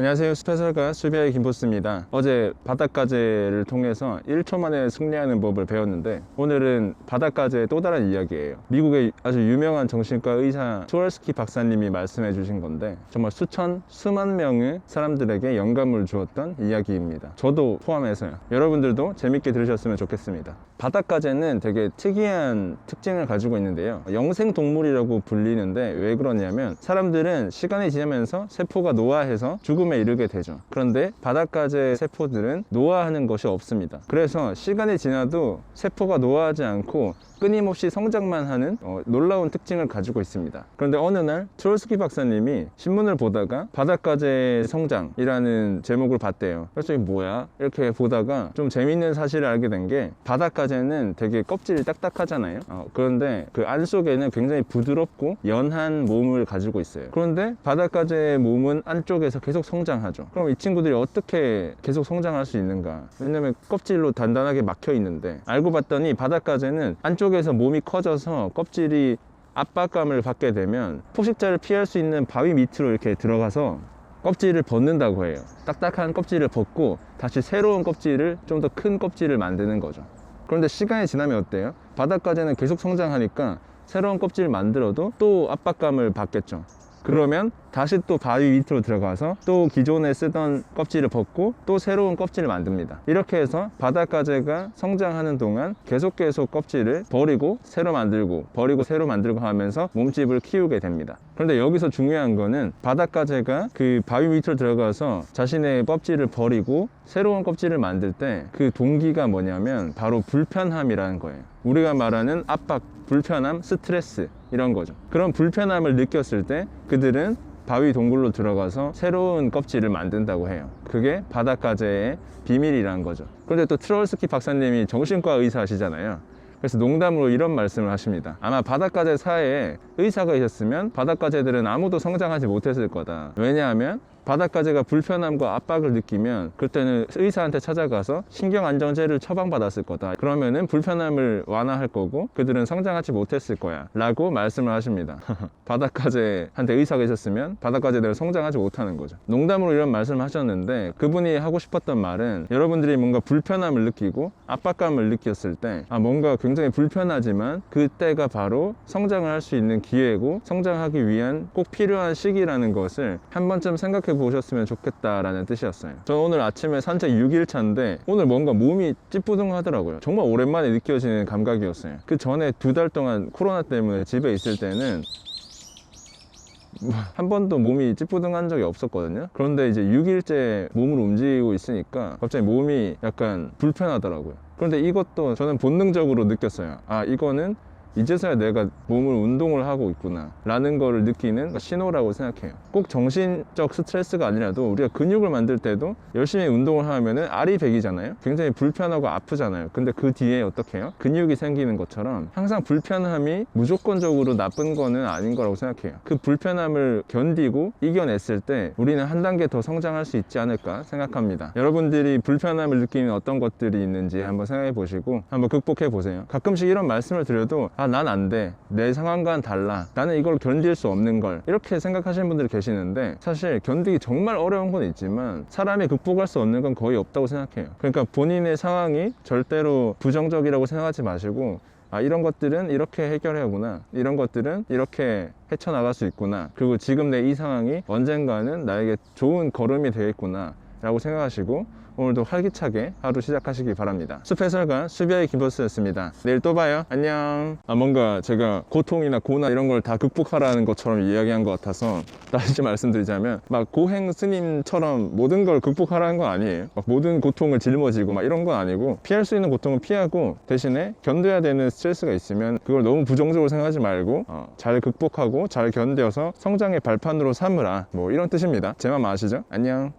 안녕하세요. 숲해설가 수비아의 김보스입니다. 어제 바닷가재를 통해서 1초 만에 승리하는 법을 배웠는데, 오늘은 바닷가재의 또 다른 이야기예요. 미국의 아주 유명한 정신과 의사 투월스키 박사님이 말씀해 주신 건데, 정말 수만 명의 사람들에게 영감을 주었던 이야기입니다. 저도 포함해서요. 여러분들도 재밌게 들으셨으면 좋겠습니다. 바닷가재는 되게 특이한 특징을 가지고 있는데요, 영생동물이라고 불리는데, 왜 그러냐면 사람들은 시간이 지나면서 세포가 노화해서 죽음에 이르게 되죠. 그런데 바닷가재 세포들은 노화하는 것이 없습니다. 그래서 시간이 지나도 세포가 노화하지 않고 끊임없이 성장만 하는 놀라운 특징을 가지고 있습니다. 그런데 어느 날 투월스키 박사님이 신문을 보다가 바닷가재 성장이라는 제목을 봤대요. 그래서 이게 뭐야? 이렇게 보다가 좀 재밌는 사실을 알게 된 게, 바닷가재는 되게 껍질이 딱딱하잖아요. 그런데 그 안속에는 굉장히 부드럽고 연한 몸을 가지고 있어요. 그런데 바닷가재의 몸은 안쪽에서 계속 성장하죠. 그럼 이 친구들이 어떻게 계속 성장할 수 있는가? 왜냐면 껍질로 단단하게 막혀 있는데, 알고 봤더니 바닷가재는 안쪽에서 몸이 커져서 껍질이 압박감을 받게 되면 포식자를 피할 수 있는 바위 밑으로 이렇게 들어가서 껍질을 벗는다고 해요. 딱딱한 껍질을 벗고 다시 새로운 껍질을, 좀 더 큰 껍질을 만드는 거죠. 그런데 시간이 지나면 어때요? 바닷가재는 계속 성장하니까 새로운 껍질을 만들어도 또 압박감을 받겠죠. 그러면 다시 또 바위 밑으로 들어가서 또 기존에 쓰던 껍질을 벗고 또 새로운 껍질을 만듭니다. 이렇게 해서 바닷가재가 성장하는 동안 계속 껍질을 버리고 새로 만들고, 버리고 새로 만들고 하면서 몸집을 키우게 됩니다. 그런데 여기서 중요한 거는, 바닷가재가 그 바위 밑으로 들어가서 자신의 껍질을 버리고 새로운 껍질을 만들 때 그 동기가 뭐냐면 바로 불편함이라는 거예요. 우리가 말하는 압박, 불편함, 스트레스, 이런 거죠. 그런 불편함을 느꼈을 때 그들은 바위 동굴로 들어가서 새로운 껍질을 만든다고 해요. 그게 바닷가재의 비밀이라는 거죠. 그런데 또 투월스키 박사님이 정신과 의사시잖아요. 그래서 농담으로 이런 말씀을 하십니다. 아마 바닷가재 사회에 의사가 있었으면 바닷가재들은 아무도 성장하지 못했을 거다. 왜냐하면 바닷가재가 불편함과 압박을 느끼면 그때는 의사한테 찾아가서 신경안정제를 처방받았을 거다. 그러면은 불편함을 완화할 거고 그들은 성장하지 못했을 거야 라고 말씀을 하십니다. 바닷가재한테 의사가 있었으면 바닷가재들은 성장하지 못하는 거죠. 농담으로 이런 말씀을 하셨는데, 그분이 하고 싶었던 말은, 여러분들이 뭔가 불편함을 느끼고 압박감을 느꼈을 때 뭔가 굉장히 불편하지만 그때가 바로 성장을 할 수 있는 기회고 성장하기 위한 꼭 필요한 시기라는 것을 한 번쯤 생각해 보셨으면 좋겠다라는 뜻이었어요. 저는 오늘 아침에 산책 6일차인데 오늘 뭔가 몸이 찌뿌둥하더라고요. 정말 오랜만에 느껴지는 감각이었어요. 그 전에 2달 동안 코로나 때문에 집에 있을 때는 한 번도 몸이 찌뿌둥한 적이 없었거든요. 그런데 이제 6일째 몸을 움직이고 있으니까 갑자기 몸이 약간 불편하더라고요. 그런데 이것도 저는 본능적으로 느꼈어요. 이거는 이제서야 내가 몸을 운동을 하고 있구나 라는 거를 느끼는 신호라고 생각해요. 꼭 정신적 스트레스가 아니라도 우리가 근육을 만들 때도 열심히 운동을 하면은 아리백이잖아요. 굉장히 불편하고 아프잖아요. 근데 그 뒤에 어떻게 해요? 근육이 생기는 것처럼 항상 불편함이 무조건적으로 나쁜 거는 아닌 거라고 생각해요. 그 불편함을 견디고 이겨냈을 때 우리는 한 단계 더 성장할 수 있지 않을까 생각합니다. 여러분들이 불편함을 느끼는 어떤 것들이 있는지 한번 생각해 보시고 한번 극복해 보세요. 가끔씩 이런 말씀을 드려도 난 안 돼, 내 상황과는 달라, 나는 이걸 견딜 수 없는 걸, 이렇게 생각하시는 분들이 계시는데, 사실 견디기 정말 어려운 건 있지만 사람이 극복할 수 없는 건 거의 없다고 생각해요. 그러니까 본인의 상황이 절대로 부정적이라고 생각하지 마시고, 이런 것들은 이렇게 해결해야구나, 이런 것들은 이렇게 헤쳐나갈 수 있구나, 그리고 지금 내 이 상황이 언젠가는 나에게 좋은 걸음이 되겠구나 라고 생각하시고 오늘도 활기차게 하루 시작하시기 바랍니다. 숲해설가 수비아의 김보스였습니다. 내일 또 봐요. 안녕. 뭔가 제가 고통이나 고난 이런 걸 다 극복하라는 것처럼 이야기한 것 같아서 다시 말씀드리자면, 막 고행 스님처럼 모든 걸 극복하라는 건 아니에요. 막 모든 고통을 짊어지고 막 이런 건 아니고, 피할 수 있는 고통은 피하고 대신에 견뎌야 되는 스트레스가 있으면 그걸 너무 부정적으로 생각하지 말고 잘 극복하고 잘 견뎌서 성장의 발판으로 삼으라, 뭐 이런 뜻입니다. 제 맘 아시죠? 안녕.